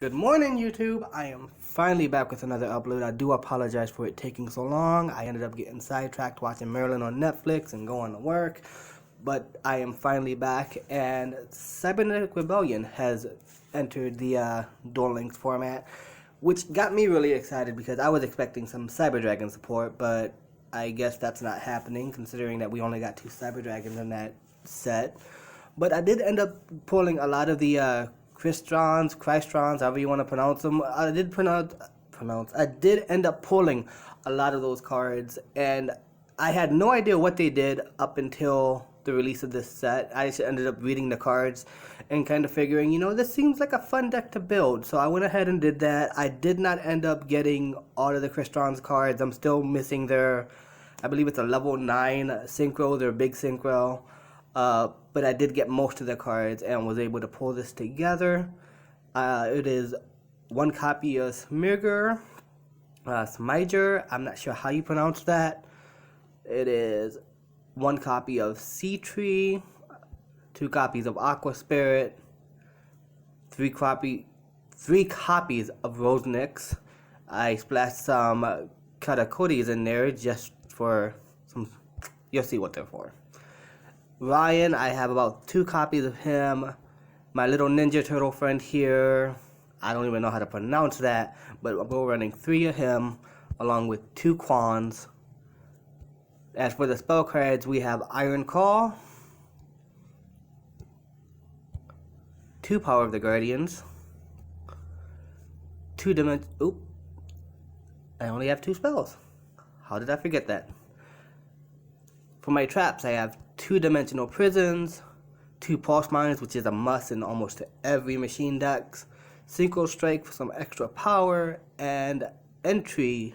Good morning, YouTube. I am finally back with another upload. I do apologize for it taking so long. I ended up getting sidetracked watching Marilyn on Netflix and going to work. But I am finally back, and Cybernetic Rebellion has entered the Duel Links format, which got me really excited because I was expecting some Cyber Dragon support, but I guess that's not happening considering that we only got 2 Cyber Dragons in that set. But I did end up pulling a lot of the crystrons, however you want to pronounce them. I did end up pulling a lot of those cards, and I had no idea what they did up until the release of this set. I just ended up reading the cards and kind of figuring, this seems like a fun deck to build. So I went ahead and did that. I did not end up getting all of the Crystron's cards. I'm still missing their, I believe it's a level 9 synchro, their big synchro. But I did get most of the cards and was able to pull this together. It is 1 copy of Smirger, Smiger, I'm not sure how you pronounce that. It is 1 copy of Sea Tree, 2 copies of Aqua Spirit, 3 copies of Rosenix. I splashed some Katakotis in there just for some, you'll see what they're for. Ryan, I have about 2 copies of him. My little Ninja Turtle friend here, I don't even know how to pronounce that, but we're running 3 of him, along with 2 Quans. As for the spell cards, we have Iron Call, 2 Power of the Guardians, 2 Dimension. Oop, I only have 2 spells. How did I forget that? For my traps, I have 2-dimensional prisons, 2 pulse mines, which is a must in almost every machine decks, synchro strike for some extra power, and entry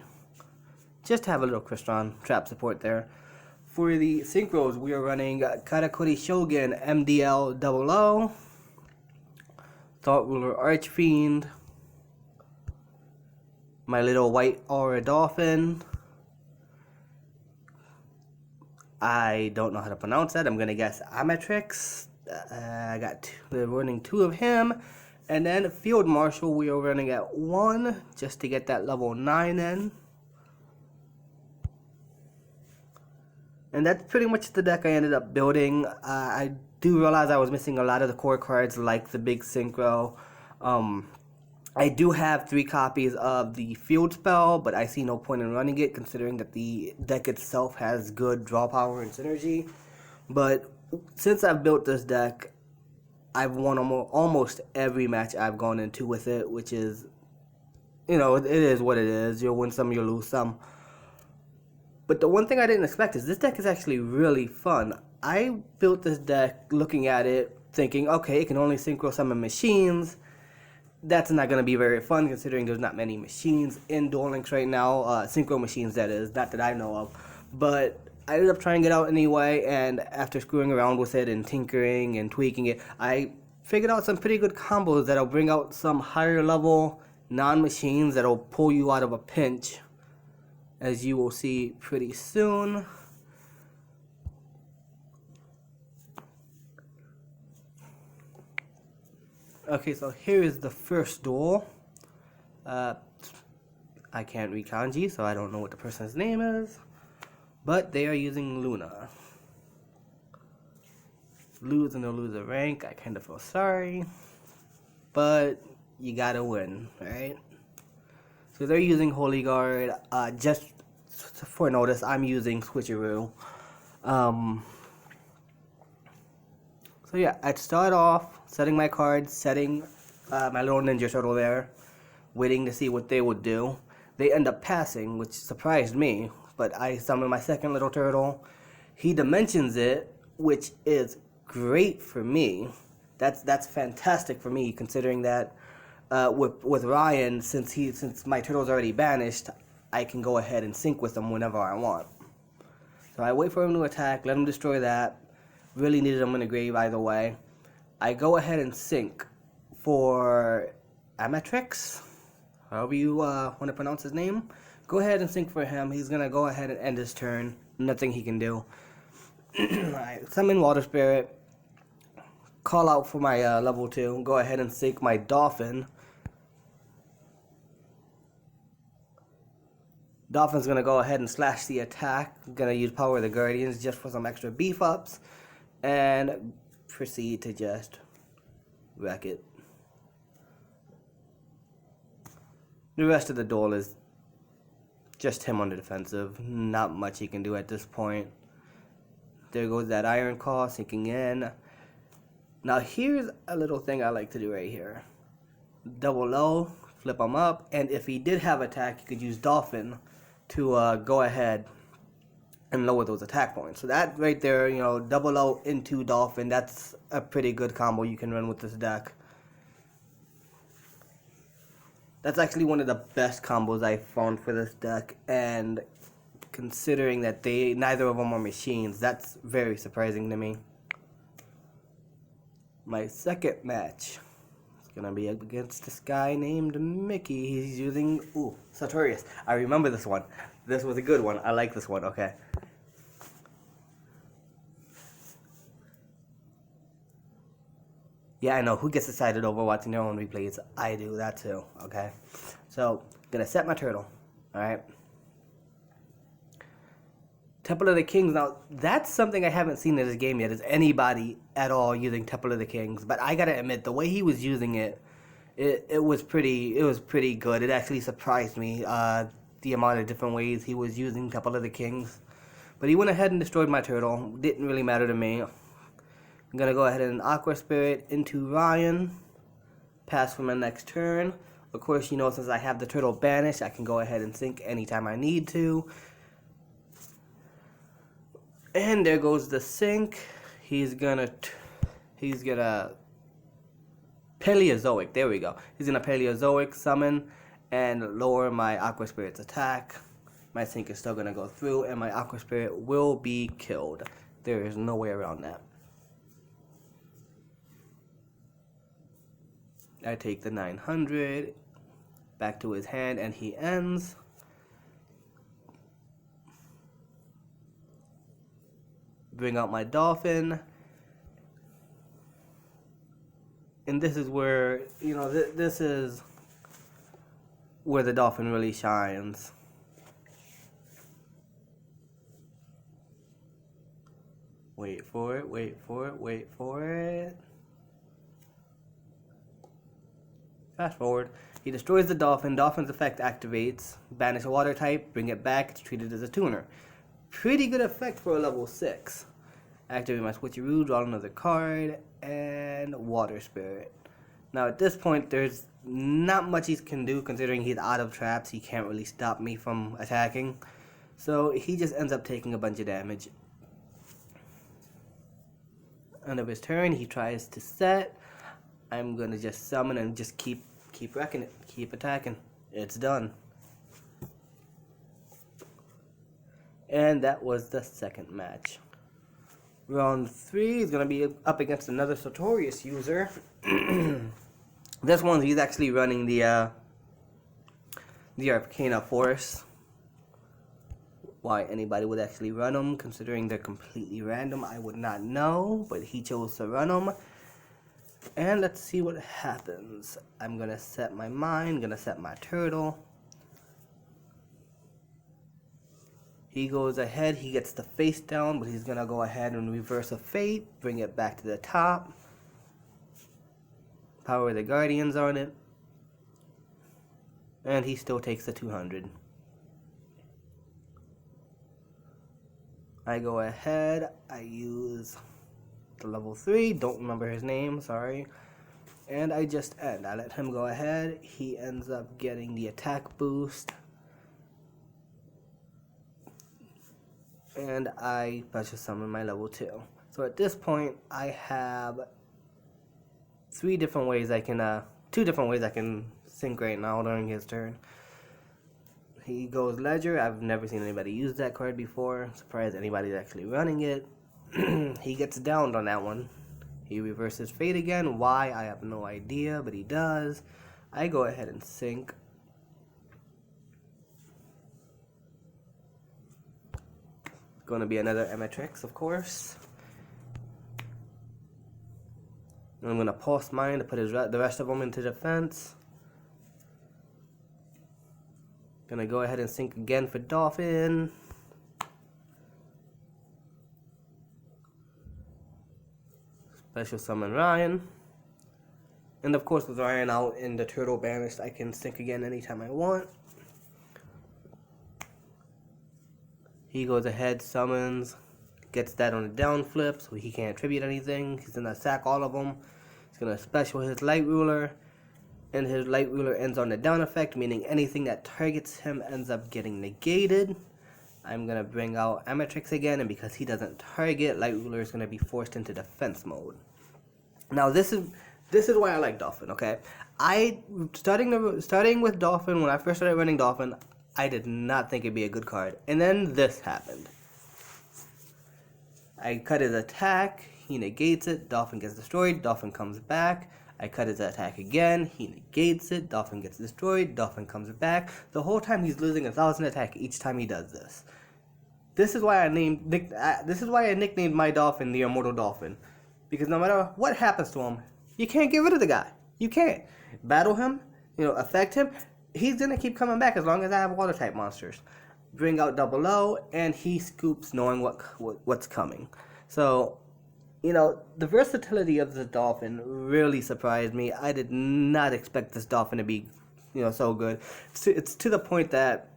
just to have a little Crystron trap support there. For the synchros, we are running Katakuri Shogun MDL 00, Thought Ruler Archfiend, my little white aura dolphin. I don't know how to pronounce that. I'm going to guess Amatrix. We're running 2 of him. And then Field Marshal, we are running at 1 just to get that level 9 in. And that's pretty much the deck I ended up building. I do realize I was missing a lot of the core cards like the big synchro. I do have 3 copies of the field spell, but I see no point in running it considering that the deck itself has good draw power and synergy. But since I've built this deck, I've won almost every match I've gone into with it, which is, it is what it is. You'll win some, you'll lose some. But the one thing I didn't expect is this deck is actually really fun. I built this deck looking at it, thinking, okay, it can only synchro summon machines. That's not going to be very fun considering there's not many machines in Duel Links right now. Synchro machines, that is. Not that I know of. But I ended up trying it out anyway, and after screwing around with it and tinkering and tweaking it, I figured out some pretty good combos that'll bring out some higher level non-machines that'll pull you out of a pinch, as you will see pretty soon. Okay, so here is the first duel. I can't read kanji, so I don't know what the person's name is. But they are using Luna. Lose and they'll lose a rank. I kind of feel sorry. But you gotta win, right? So they're using Holy Guard. Just for notice, I'm using Switcheroo. So yeah, I'd start off setting my cards, setting my little Ninja Turtle there, waiting to see what they would do. They end up passing, which surprised me, but I summon my second little turtle. He dimensions it, which is great for me. That's fantastic for me, considering that with Ryan, since my turtle's already banished, I can go ahead and sync with him whenever I want. So I wait for him to attack, let him destroy that. Really needed him in the grave either way. I go ahead and sync for Amatrix, however you want to pronounce his name. Go ahead and sync for him. He's going to go ahead and end his turn. Nothing he can do. I summon Water Spirit. Call out for my level 2. Go ahead and sync my Dolphin. Dolphin's gonna go ahead and slash the attack. Gonna use Power of the Guardians just for some extra beef ups. And proceed to just wreck it. The rest of the duel is just him on the defensive. Not much he can do at this point. There goes that Iron Claw sinking in. Now here's a little thing I like to do right here. Double low, flip him up, and if he did have attack, you could use Dolphin to go ahead and lower those attack points. So that right there, you know, double low into Dolphin, that's a pretty good combo you can run with this deck. That's actually one of the best combos I found for this deck, and considering that neither of them are machines, that's very surprising to me. My second match is gonna be up against this guy named Mickey. He's using Sartorius. I remember this one. This was a good one. I like this one. Okay. Yeah, I know. Who gets excited over watching their own replays? I do that too. Okay. So, gonna set my turtle. Alright. Temple of the Kings. Now, that's something I haven't seen in this game yet. Is anybody at all using Temple of the Kings? But I gotta admit, the way he was using it, it was pretty good. It actually surprised me, the amount of different ways he was using Temple of the Kings. But he went ahead and destroyed my turtle. Didn't really matter to me. I'm gonna go ahead and Aqua Spirit into Ryan. Pass for my next turn. Of course, you know, since I have the turtle banished, I can go ahead and sink anytime I need to. And there goes the sink. He's gonna Paleozoic. There we go. He's gonna Paleozoic summon and lower my Aqua Spirit's attack. My sink is still gonna go through, and my Aqua Spirit will be killed. There is no way around that. I take the 900 back to his hand, and he ends. Bring out my Dolphin. And this is where, you know, this is where the Dolphin really shines. Wait for it, wait for it, wait for it. Fast forward. He destroys the Dolphin. Dolphin's effect activates. Banish a water type. Bring it back. It's treated as a tuner. Pretty good effect for a level 6. Activate my switcheroo. Draw another card. And Water Spirit. Now at this point, there's not much he can do considering he's out of traps. He can't really stop me from attacking. So he just ends up taking a bunch of damage. End of his turn, he tries to set. I'm gonna just summon and just keep wrecking it, keep attacking. It's done. And that was the second match. Round 3 is gonna be up against another Sartorius user. This one, he's actually running the Arcana Force. Why anybody would actually run them, considering they're completely random, I would not know, but he chose to run them. And let's see what happens. I'm gonna set my mine, gonna set my turtle. He goes ahead, he gets the face down, but he's gonna go ahead and reverse a fate, bring it back to the top. Power the Guardians on it. And he still takes the 200. I go ahead, I use the level 3, don't remember his name, sorry. And I just end. I let him go ahead. He ends up getting the attack boost. And I special summon my level 2. So at this point, I have 2 different ways I can sync right now during his turn. He goes Ledger. I've never seen anybody use that card before. Surprised anybody's actually running it. He gets downed on that one. He reverses fate again. Why? I have no idea, but he does. I go ahead and sync. Going to be another Ematrix, of course. I'm going to pulse mine to put the rest of them into defense. Gonna go ahead and sync again for Dolphin. Special summon Ryan. And of course, with Ryan out and the turtle banished, I can sync again anytime I want. He goes ahead, summons, gets that on the down flip, so he can't tribute anything. He's gonna sack all of them. He's gonna special his light ruler, and his light ruler ends on the down effect, meaning anything that targets him ends up getting negated. I'm gonna bring out Amatrix again, and because he doesn't target, light ruler is gonna be forced into defense mode. Now this is why I like Dolphin. Okay, starting with Dolphin, when I first started running Dolphin, I did not think it'd be a good card. And then this happened. I cut his attack, he negates it, Dolphin gets destroyed, Dolphin comes back. I cut his attack again, he negates it, Dolphin gets destroyed, Dolphin comes back. The whole time he's losing 1,000 attack each time he does this. This is why I nicknamed my Dolphin the Immortal Dolphin. Because no matter what happens to him, you can't get rid of the guy. You can't. Battle him, affect him. He's gonna keep coming back as long as I have water type monsters. Bring out Double O, and he scoops knowing what's coming. So, the versatility of this Dolphin really surprised me. I did not expect this Dolphin to be, so good. It's to the point that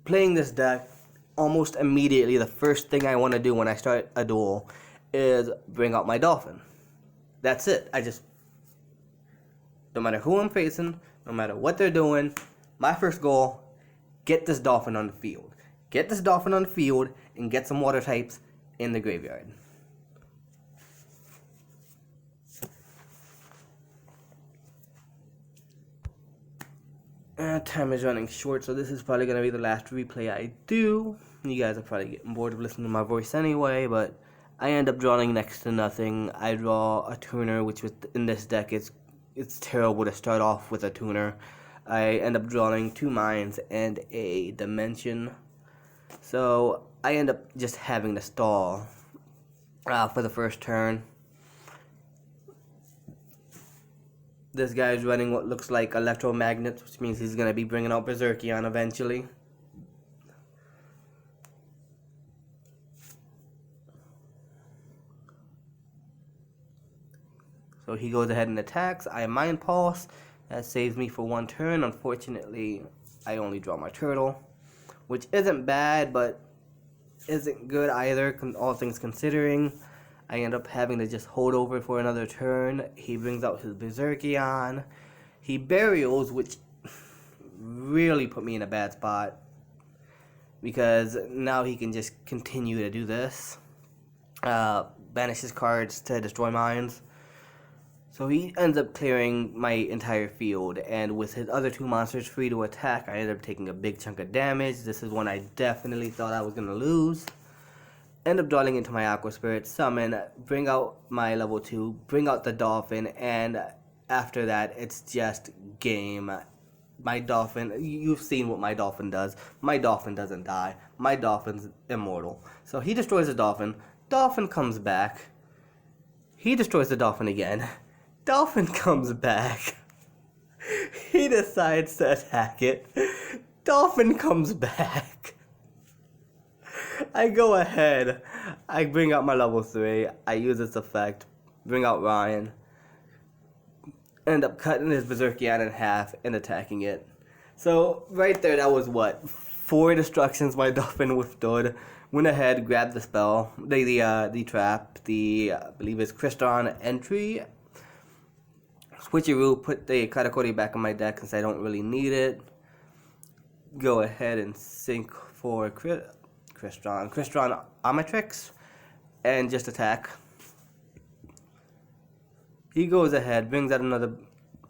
playing this deck, almost immediately, the first thing I want to do when I start a duel is bring out my Dolphin. That's it. No matter who I'm facing, no matter what they're doing, my first goal, get this Dolphin on the field. Get this Dolphin on the field and get some water types in the graveyard. Time is running short, so this is probably going to be the last replay I do. You guys are probably getting bored of listening to my voice anyway, but I end up drawing next to nothing. I draw a tuner, which in this deck it's terrible to start off with a tuner. I end up drawing 2 mines and a dimension. So I end up just having to stall for the first turn. This guy's running what looks like electromagnets, which means he's going to be bringing out Berserkion eventually. So he goes ahead and attacks. I Mind Pulse. That saves me for 1 turn. Unfortunately, I only draw my turtle, which isn't bad, but isn't good either, all things considering. I end up having to just hold over for another turn. He brings out his Berserkion. He Burials, which really put me in a bad spot, because now he can just continue to do this. Banishes cards to destroy mines. So he ends up clearing my entire field, and with his other 2 monsters free to attack, I ended up taking a big chunk of damage. This is one I definitely thought I was going to lose. End up drawing into my Aqua Spirit, summon, bring out my level 2, bring out the Dolphin, and after that, it's just game. My Dolphin, you've seen what my Dolphin does. My Dolphin doesn't die. My Dolphin's immortal. So he destroys the Dolphin. Dolphin comes back. He destroys the Dolphin again. Dolphin comes back. He decides to attack it. Dolphin comes back. I go ahead. I bring out my level 3. I use this effect. Bring out Ryan. End up cutting his Berserkion in half and attacking it. So right there, that was what? 4 destructions my Dolphin withstood. Went ahead, grabbed the spell, the trap, I believe it's Crystron entry. Switcheroo, put the Katakuri back in my deck since I don't really need it. Go ahead and sync for Crystron Amatrix, and just attack. He goes ahead, brings out another,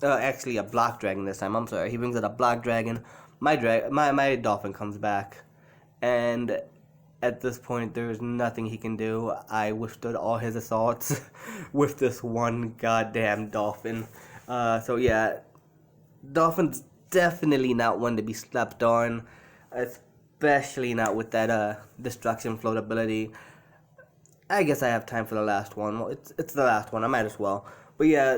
actually a Block Dragon this time, I'm sorry. He brings out a Block Dragon. My Dolphin comes back, and at this point, there's nothing he can do. I withstood all his assaults with this one goddamn Dolphin. So yeah, Dolphin's definitely not one to be slept on, especially not with that destruction float ability. I guess I have time for the last one. Well, it's the last one. I might as well. But yeah,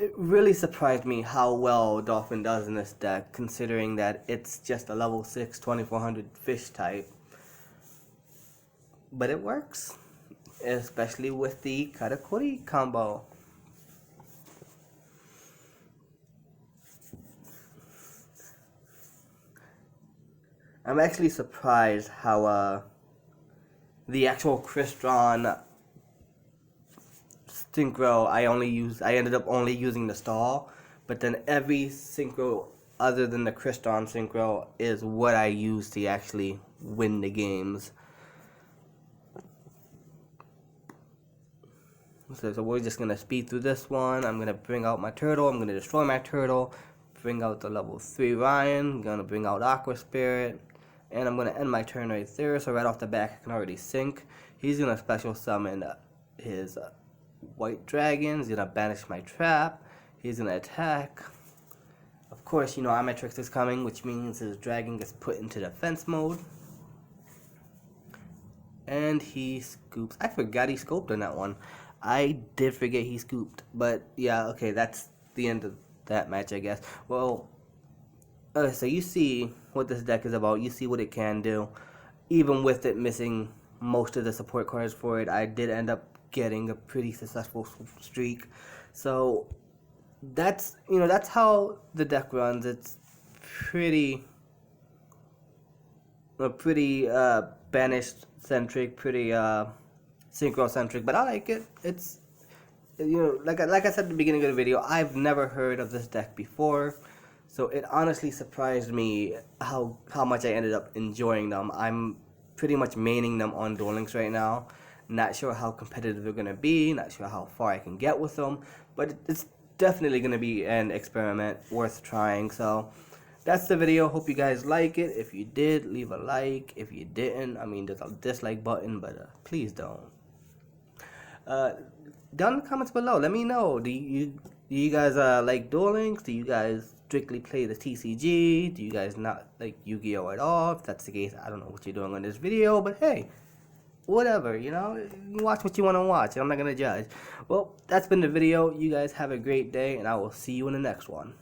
it really surprised me how well Dolphin does in this deck, considering that it's just a level 6 2400 fish type. But it works, especially with the Katakuri combo. I'm actually surprised how the actual Crystron synchro I ended up only using the stall, but then every synchro other than the Crystron synchro is what I use to actually win the games. So we're just gonna speed through this one. I'm gonna bring out my turtle. I'm gonna destroy my turtle. Bring out the level 3 Ryan. I'm gonna bring out Aqua Spirit. And I'm gonna end my turn right there. So right off the back, I can already sync. He's gonna special summon his white dragon. He's gonna banish my trap. He's gonna attack. Of course, you know Omnitrix is coming, which means his dragon gets put into defense mode. And he scoops. I forgot he scoped on that one. I did forget he scooped. But yeah, okay, that's the end of that match, I guess. Well, so you see what this deck is about. You see what it can do. Even with it missing most of the support cards for it, I did end up getting a pretty successful streak. So that's how the deck runs. It's pretty banished centric, pretty synchro centric, but I like it. It's like I said at the beginning of the video, I've never heard of this deck before. So it honestly surprised me how much I ended up enjoying them. I'm pretty much maining them on Duel Links right now. Not sure how competitive they're going to be. Not sure how far I can get with them. But it's definitely going to be an experiment worth trying. So that's the video. Hope you guys like it. If you did, leave a like. If you didn't, I mean, there's a dislike button, but please don't. Down in the comments below, let me know. Do you guys like Duel Links? Do you guys strictly play the TCG? Do you guys not like Yu-Gi-Oh at all? If that's the case, I don't know what you're doing on this video, but hey, whatever, you watch what you want to watch. I'm not gonna judge. Well, that's been the video. You guys have a great day, and I will see you in the next one.